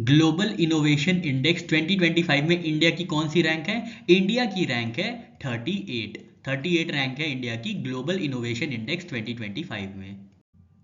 Global innovation index 2025 में India की कौन सी रैंक है? इंडिया की रैंक है 38 रैंक है इंडिया की ग्लोबल इनोवेशन इंडेक्स 2025 में।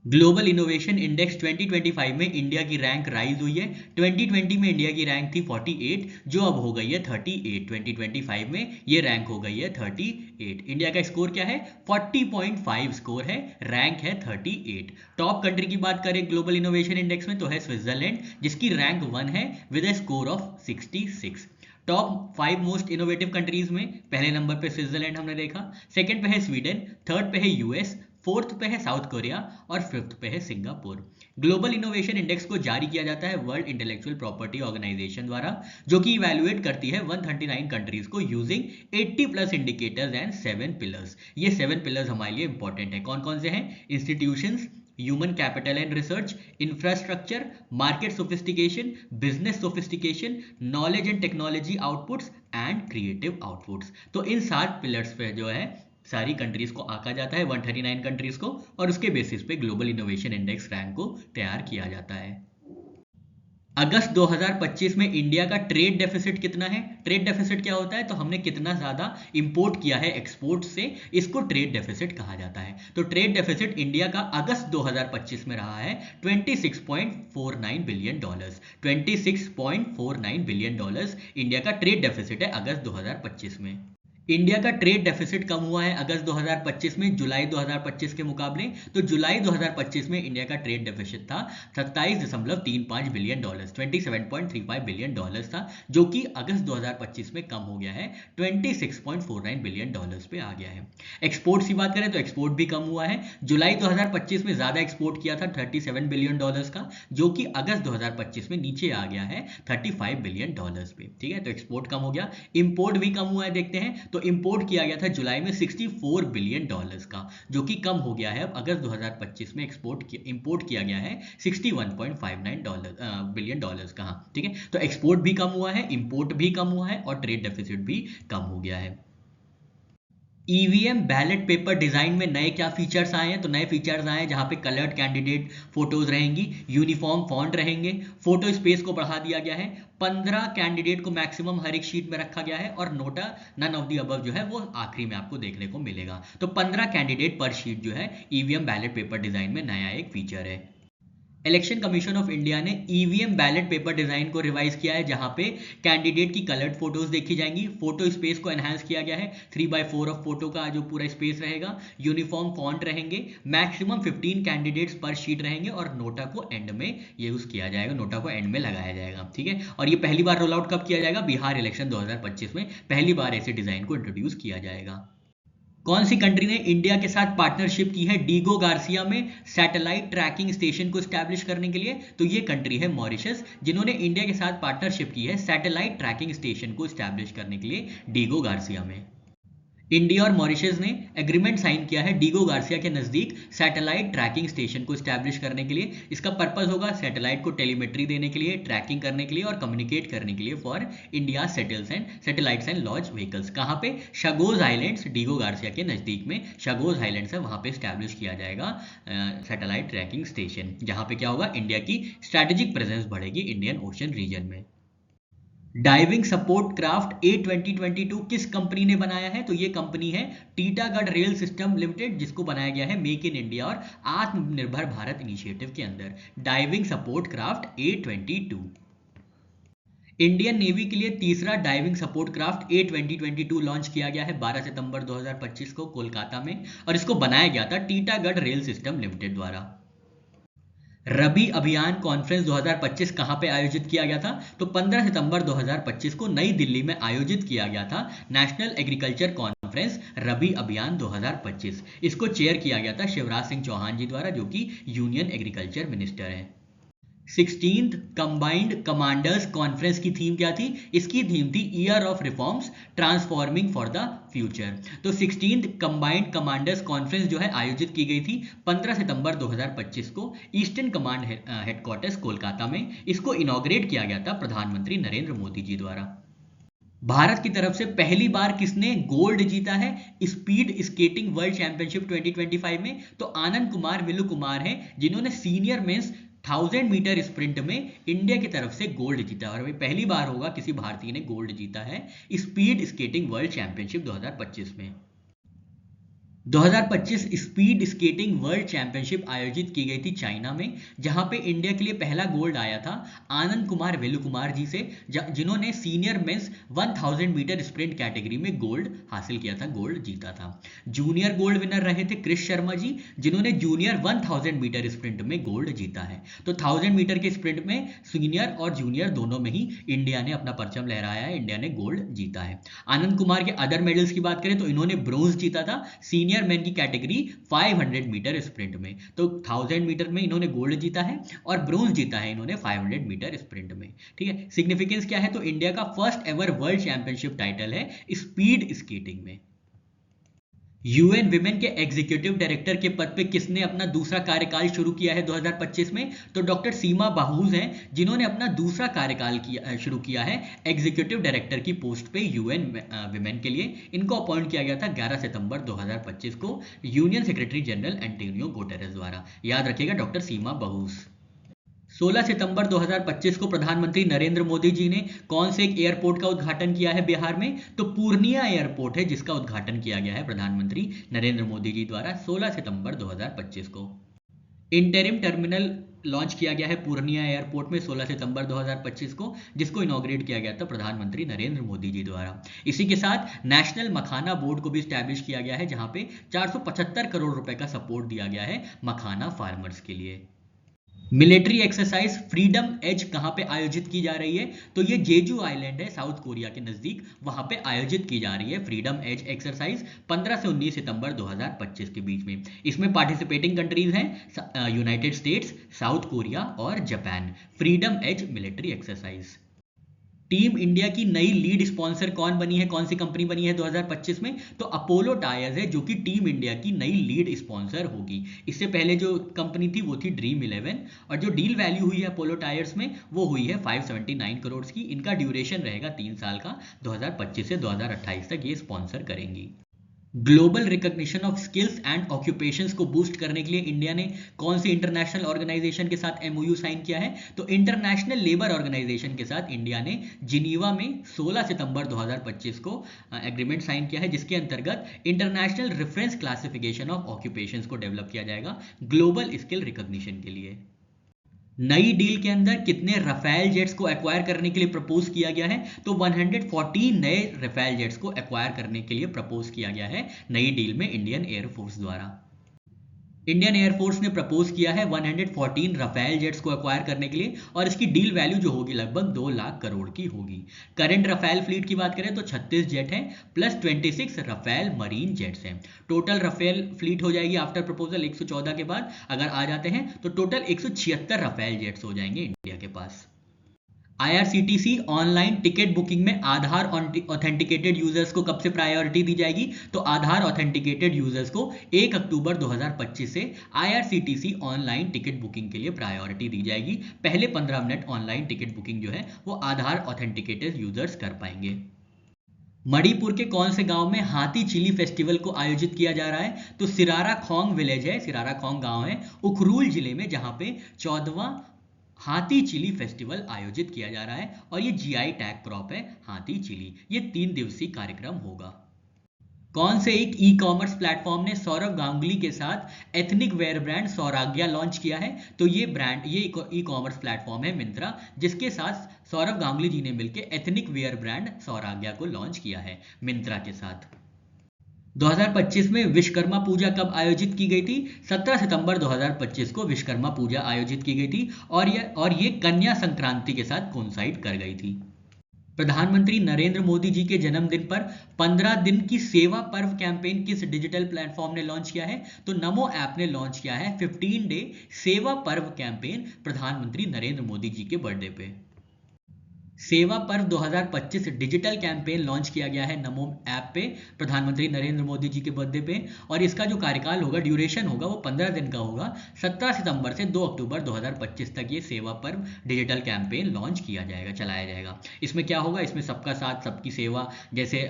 ग्लोबल इनोवेशन इंडेक्स 2025 में इंडिया की रैंक राइज हुई है। 2020 में इंडिया की रैंक थी 48, जो अब हो गई है 38। 2025 में ये रैंक हो गई है 38। इंडिया का स्कोर क्या है? 40.5 स्कोर है, रैंक है 38। टॉप कंट्री की बात करें ग्लोबल इनोवेशन इंडेक्स में तो है स्विट्जरलैंड, जिसकी रैंक 1 है with A score of 66। Top 5 most innovative countries में पहले नंबर पे स्विट्जरलैंड हमने देखा, सेकंड पे है स्वीडन, थर्ड पे है यूएस, फोर्थ पे है साउथ कोरिया और फिफ्थ पे है सिंगापुर। ग्लोबल इनोवेशन इंडेक्स को जारी किया जाता है वर्ल्ड इंटेलेक्चुअल प्रॉपर्टी ऑर्गेनाइजेशन द्वारा, जो कि इवैल्यूएट करती है 139 कंट्रीज को using 80 plus indicators and 7 pillars. ये 7 पिलर्स हमारे लिए इंपॉर्टेंट है। कौन कौन से हैं? Institutions, human capital and research, infrastructure, market sophistication, business sophistication, knowledge and technology outputs and creative outputs. तो इन 7 पिलर्स पे जो है सारी कंट्रीज को आंका जाता है, 139 कंट्रीज को, और उसके बेसिस पे ग्लोबल इनोवेशन इंडेक्स रैंक को तैयार किया जाता है। अगस्त 2025 में इंडिया का ट्रेड डेफिसिट कितना है? ट्रेड डेफिसिट क्या होता है? तो हमने कितना ज्यादा इंपोर्ट किया है एक्सपोर्ट से, इसको ट्रेड डेफिसिट कहा जाता है। तो ट्रेड डेफिसिट इंडिया का अगस्त 2025 में रहा है 26.49 billion dollars. 26.49 billion dollars India का ट्रेड डेफिसिट है अगस्त 2025 में। इंडिया का ट्रेड डेफिसिट कम हुआ है अगस्त 2025 में जुलाई 2025 के मुकाबले। तो जुलाई 2025 में इंडिया का ट्रेड डेफिसिट था 27.35 बिलियन डॉलर्स, 27.35 बिलियन डॉलर्स था, जो कि अगस्त 2025 में कम हो गया है, 26.49 बिलियन डॉलर्स पे आ गया है। एक्सपोर्ट्स की बात करें तो एक्सपोर्ट भी कम हुआ है। जुलाई 2025 में ज्यादा एक्सपोर्ट किया था 37 बिलियन डॉलर्स का, जो कि अगस्त 2025 में नीचे आ गया है 35 बिलियन डॉलर्स पे। ठीक है, तो एक्सपोर्ट कम हो गया। इंपोर्ट भी कम हुआ है, देखते हैं। तो इंपोर्ट किया गया था जुलाई में 64 बिलियन डॉलर्स का, जो कि कम हो गया है। अब अगस्त 2025 में इंपोर्ट किया गया है 61.59 बिलियन डॉलर्स का। हाँ, ठीक है, तो एक्सपोर्ट भी कम हुआ है, इंपोर्ट भी कम हुआ है और ट्रेड डेफिसिट भी कम हो गया है। ईवीएम बैलेट पेपर डिजाइन में नए क्या फीचर्स आए हैं? तो नए फीचर्स आए हैं जहां पे कलर्ड कैंडिडेट फोटोज रहेंगी, यूनिफॉर्म फॉन्ट रहेंगे, फोटो स्पेस को बढ़ा दिया गया है, 15 कैंडिडेट को मैक्सिमम हर एक शीट में रखा गया है, और NOTA none of the above जो है वो आखिरी में आपको देखने को मिलेगा। तो 15 कैंडिडेट पर शीट जो है ईवीएम बैलेट पेपर डिजाइन में नया एक फीचर है। इलेक्शन कमीशन ऑफ इंडिया ने ईवीएम बैलेट पेपर डिजाइन को रिवाइज किया है, जहां पे कैंडिडेट की कलर्ड फोटोज देखी जाएंगी, फोटो स्पेस को एनहांस किया गया है, 3/4 ऑफ फोटो का जो पूरा स्पेस रहेगा, यूनिफॉर्म फॉन्ट रहेंगे, मैक्सिमम 15 कैंडिडेट्स पर शीट रहेंगे, और नोटा को एंड में यूज किया जाएगा, नोटा को एंड में लगाया जाएगा। ठीक है, और ये पहली बार रोल आउट कब किया जाएगा? बिहार इलेक्शन 2025 में पहली बार ऐसे डिजाइन को इंट्रोड्यूस किया जाएगा। कौन सी कंट्री ने इंडिया के साथ पार्टनरशिप की है डीगो गार्सिया में सैटेलाइट ट्रैकिंग स्टेशन को स्टैब्लिश करने के लिए? तो ये कंट्री है मॉरिशस, जिन्होंने इंडिया के साथ पार्टनरशिप की है सैटेलाइट ट्रैकिंग स्टेशन को स्टैब्लिश करने के लिए डीगो गार्सिया में। इंडिया और मॉरिशस ने एग्रीमेंट साइन किया है डीगो गार्सिया के नजदीक सैटेलाइट ट्रैकिंग स्टेशन को स्टैब्लिश करने के लिए। इसका पर्पस होगा सैटेलाइट को टेलीमेट्री देने के लिए, ट्रैकिंग करने के लिए और कम्युनिकेट करने के लिए for India satellites and launch vehicles. कहाँ पे? शगोज आइलैंड्स, डीगो गार्सिया के नजदीक में शगोज आइलैंड्स है, वहां पे स्टैब्लिश किया जाएगा सैटेलाइट ट्रैकिंग स्टेशन, जहां पे क्या होगा? इंडिया की स्ट्रैटेजिक प्रेजेंस बढ़ेगी इंडियन ओशन रीजन में। डाइविंग सपोर्ट क्राफ्ट ए 2022 किस कंपनी ने बनाया है? तो ये कंपनी है टीटागढ़ रेल सिस्टम लिमिटेड, जिसको बनाया गया है मेक इन इंडिया और आत्मनिर्भर भारत इनिशिएटिव के अंदर। डाइविंग सपोर्ट क्राफ्ट ए 22। इंडियन नेवी के लिए तीसरा डाइविंग सपोर्ट क्राफ्ट ए 2022 लॉन्च किया गया है 12 सितंबर 2025 को कोलकाता में, और इसको बनाया गया था टीटागढ़ रेल सिस्टम लिमिटेड द्वारा। रबी अभियान कॉन्फ्रेंस 2025 कहां पे आयोजित किया गया था? तो 15 सितंबर 2025 को नई दिल्ली में आयोजित किया गया था नेशनल एग्रीकल्चर कॉन्फ्रेंस रबी अभियान 2025। इसको चेयर किया गया था शिवराज सिंह चौहान जी द्वारा, जो कि यूनियन एग्रीकल्चर मिनिस्टर हैं। 16th कंबाइंड कमांडर्स कॉन्फ्रेंस की थीम क्या थी? इसकी थीम थी year of reforms transforming for the future. तो 16th कंबाइंड कमांडर्स कॉन्फ्रेंस जो है आयोजित की गई थी 15 सितंबर 2025 को ईस्टर्न कमांड हेडक्वार्टर्स कोलकाता में। इसको इनॉग्रेट किया गया था प्रधानमंत्री नरेंद्र मोदी जी द्वारा। भारत की तरफ से पहली बार किसने गोल्ड जीता है स्पीड स्केटिंग वर्ल्ड चैंपियनशिप 2025 में? तो आनंद कुमार विलु कुमार हैं, जिन्होंने सीनियर मेंस 1000 मीटर स्प्रिंट में इंडिया की तरफ से गोल्ड जीता और पहली बार होगा किसी भारतीय ने गोल्ड जीता है स्पीड स्केटिंग वर्ल्ड चैंपियनशिप 2025 में। 2025 स्पीड स्केटिंग वर्ल्ड चैंपियनशिप आयोजित की गई थी चाइना में, जहां पे इंडिया के लिए पहला गोल्ड आया था आनंद कुमार वेलुकुमार जी से, जिन्होंने senior men's 1000 metre sprint category में गोल्ड हासिल किया था, गोल्ड जीता था। जूनियर गोल्ड विनर रहे थे क्रिश शर्मा जी, जिन्होंने जूनियर 1000 मीटर स्प्रिंट में गोल्ड जीता है। तो 1000 मीटर के स्प्रिंट में सीनियर और जूनियर दोनों में ही इंडिया ने अपना परचम लहराया है, इंडिया ने गोल्ड जीता है। आनंद कुमार के अदर मेडल्स की बात करें तो इन्होंने ब्रोंज जीता था सीनियर मैन की कैटेगरी 500 मीटर स्प्रिंट में, तो 1000 मीटर में इन्होंने गोल्ड जीता है और ब्रोंज जीता है इन्होंने 500 मीटर स्प्रिंट में। ठीक है, सिग्निफिकेंस क्या है, तो इंडिया का first ever world championship title है स्पीड स्केटिंग में। यूएन विमेन के एग्जीक्यूटिव डायरेक्टर के पद पे किसने अपना दूसरा कार्यकाल शुरू किया है 2025 में, तो डॉक्टर सीमा बाहूज हैं, जिन्होंने अपना दूसरा कार्यकाल शुरू किया है एग्जीक्यूटिव डायरेक्टर की पोस्ट पे यूएन विमेन के लिए। इनको अपॉइंट किया गया था 11 सितंबर 2025 को union secretary general Antonio Guterres द्वारा। याद रखिएगा डॉक्टर सीमा बाहूज। 16 सितंबर 2025 को प्रधानमंत्री नरेंद्र मोदी जी ने कौन से एक एयरपोर्ट का उद्घाटन किया है बिहार में, तो पूर्णिया एयरपोर्ट है जिसका उद्घाटन किया गया है प्रधानमंत्री नरेंद्र मोदी जी द्वारा 16 सितंबर 2025 को। इंटरिम टर्मिनल लॉन्च किया गया है पूर्णिया एयरपोर्ट में 16 सितंबर 2025 को, जिसको इनॉग्रेट किया गया था प्रधानमंत्री नरेंद्र मोदी जी द्वारा। इसी के साथ नेशनल मखाना बोर्ड को भी स्टैब्लिश किया गया है, जहां पे 475 करोड़ रुपए का सपोर्ट दिया गया है मखाना फार्मर्स के लिए। मिलिट्री एक्सरसाइज फ्रीडम एज कहां पे आयोजित की जा रही है, तो ये जेजू आइलैंड है साउथ कोरिया के नजदीक, वहां पे आयोजित की जा रही है फ्रीडम एज एक्सरसाइज 15 से 19 सितंबर 2025 के बीच में। इसमें पार्टिसिपेटिंग कंट्रीज हैं यूनाइटेड स्टेट्स, साउथ कोरिया और Japan. Freedom edge military exercise. Team India की नई लीड स्पॉन्सर कौन बनी है, कौन सी कंपनी बनी है 2025 में, तो अपोलो टायर्स है जो कि टीम इंडिया की नई लीड स्पॉन्सर होगी। इससे पहले जो कंपनी थी वो थी ड्रीम 11 और जो डील वैल्यू हुई है अपोलो टायर्स में वो हुई है 579 करोड़ की। इनका ड्यूरेशन रहेगा 3 साल का, 2025 से 2028 तक ये स्पॉन्सर करेंगी। Global recognition of skills and occupations को बूस्ट करने के लिए इंडिया ने कौन सी इंटरनेशनल ऑर्गेनाइजेशन के साथ एमओयू साइन किया है, तो इंटरनेशनल लेबर ऑर्गेनाइजेशन के साथ इंडिया ने जिनीवा में 16 सितंबर 2025 को एग्रीमेंट साइन किया है, जिसके अंतर्गत international reference classification of occupations को डेवलप किया जाएगा ग्लोबल स्किल रिकॉग्निशन के लिए। नई डील के अंदर कितने रफेल जेट्स को एक्वायर करने के लिए प्रपोज किया गया है, तो 114 नए रफेल जेट्स को एक्वायर करने के लिए प्रपोज किया गया है नई डील में इंडियन एयरफोर्स द्वारा। इंडियन एयरफोर्स ने प्रपोज किया है 114 रफेल जेट्स को एक्वायर करने के लिए और इसकी डील वैल्यू जो होगी लगभग 2 लाख करोड़ की होगी। करंट रफेल फ्लीट की बात करें तो 36 जेट हैं प्लस 26 रफेल मरीन जेट्स हैं। टोटल रफेल फ्लीट हो जाएगी आफ्टर प्रपोजल 114 के बाद अगर आ जाते हैं तो टोटल 176 रफेल जेट्स हो जाएंगे इंडिया के पास। IRCTC ऑनलाइन टिकट बुकिंग में आधार ऑथेंटिकेटेड यूजर्स को कब से प्रायोरिटी दी जाएगी, तो आधार ऑथेंटिकेटेड यूजर्स को 1 अक्टूबर 2025 से IRCTC ऑनलाइन टिकट बुकिंग के लिए प्रायोरिटी दी जाएगी। पहले 15 मिनट ऑनलाइन टिकट बुकिंग जो है वो आधार ऑथेंटिकेटेड यूजर्स कर पाएंगे। मणिपुर के कौन से गांव में हाथी चिली फेस्टिवल को आयोजित किया जा रहा है, तो सिरारा खोंग विलेज है, सिरारा खोंग गांव है उखरूल जिले में, जहां पे 14वां हाथी चिली फेस्टिवल आयोजित किया जा रहा है और ये GI टैग क्रॉप है हाथी चिली। ये 3 दिवसीय कार्यक्रम होगा। कौन से एक ई कॉमर्स प्लेटफॉर्म ने सौरव गांगुली के साथ एथनिक वेयर ब्रांड सौराग्या लॉन्च किया है, तो ये ई कॉमर्स प्लेटफॉर्म है मिंत्रा, जिसके साथ सौरव गांगुली जी ने मिलकर एथनिक वेयर ब्रांड सौराग्या को लॉन्च किया है मिंत्रा के साथ। 2025 में विश्वकर्मा पूजा कब आयोजित की गई थी, 17 सितंबर 2025 को विश्वकर्मा पूजा आयोजित की गई थी और ये कन्या संक्रांति के साथ कोइंसाइड कर गई थी। प्रधानमंत्री नरेंद्र मोदी जी के जन्मदिन पर 15 दिन की सेवा पर्व कैंपेन किस डिजिटल प्लेटफॉर्म ने लॉन्च किया है, तो नमो ऐप ने लॉन्च किया है 15 डे सेवा पर्व कैंपेन प्रधानमंत्री नरेंद्र मोदी जी के बर्थडे पे। सेवा पर्व 2025 डिजिटल कैंपेन लॉन्च किया गया है नमो ऐप पे प्रधानमंत्री नरेंद्र मोदी जी के बर्थडे पे। और इसका जो कार्यकाल होगा, ड्यूरेशन होगा, वो 15 दिन का होगा। 17 सितंबर से 2 अक्टूबर 2025 तक ये सेवा पर्व डिजिटल कैंपेन लॉन्च किया जाएगा, चलाया जाएगा। इसमें क्या होगा, इसमें सबका साथ सबकी सेवा जैसे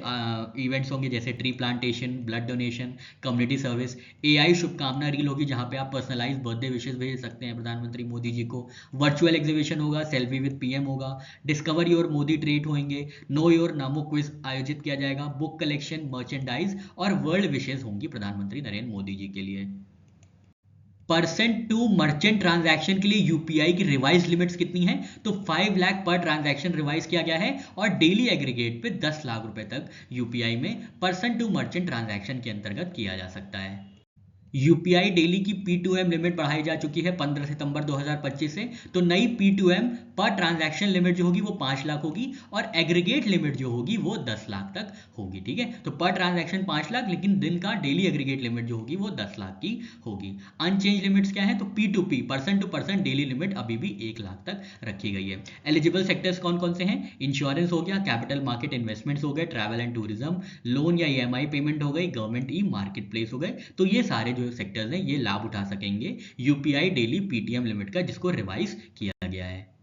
इवेंट्स होंगे, जैसे tree plantation, blood donation, community service, AI शुभकामना रील होगी जहाँ पे आप पर्सनलाइज बर्थडे विशेष भेज सकते हैं प्रधानमंत्री मोदी जी को। वर्चुअल एग्जीबिशन होगा, सेल्फी विद पीएम होगा, डिस्कवर योर मोदी ट्रेट होंगे, नो योर नामो क्विज आयोजित किया जाएगा, बुक कलेक्शन, मर्चेंडाइज और वर्ल्ड विशेष होंगी प्रधानमंत्री नरेंद्र मोदी जी के लिए। परसेंट टू मर्चेंट ट्रांजैक्शन के लिए यूपीआई की रिवाइज लिमिट्स कितनी है, तो 5 लाख पर ट्रांजैक्शन रिवाइज किया गया है और डेली एग्रीगेट पे 10 लाख रुपए तक यूपीआई में परसेंट टू मर्चेंट ट्रांजैक्शन के अंतर्गत किया जा सकता है। यूपीआई डेली की P2M लिमिट बढ़ाई जा चुकी है 15 सितंबर 2025 से। तो नई P2M पर ट्रांजैक्शन लिमिट जो होगी वो 5 लाख होगी और एग्रीगेट लिमिट जो होगी वो 10 लाख तक होगी। ठीक है, तो पर ट्रांजैक्शन 5 लाख, लेकिन दिन का डेली एग्रीगेट लिमिट जो होगी वो 10 लाख की होगी। अनचेंज लिमिट्स क्या है, तो P2P percent two percent daily limit अभी भी 1 लाख तक रखी गई है। एलिजिबल सेक्टर्स कौन कौन से हैं, इंश्योरेंस हो गया, कैपिटल मार्केट इन्वेस्टमेंट्स हो गए, ट्रैवल एंड टूरिज्म, लोन या ईएमआई पेमेंट हो गई, गवर्नमेंट ई मार्केट प्लेस हो गए। तो ये सारे जो सेक्टर्स हैं ये लाभ उठा सकेंगे यूपीआई डेली पीटीएम लिमिट का, जिसको रिवाइज किया गया है।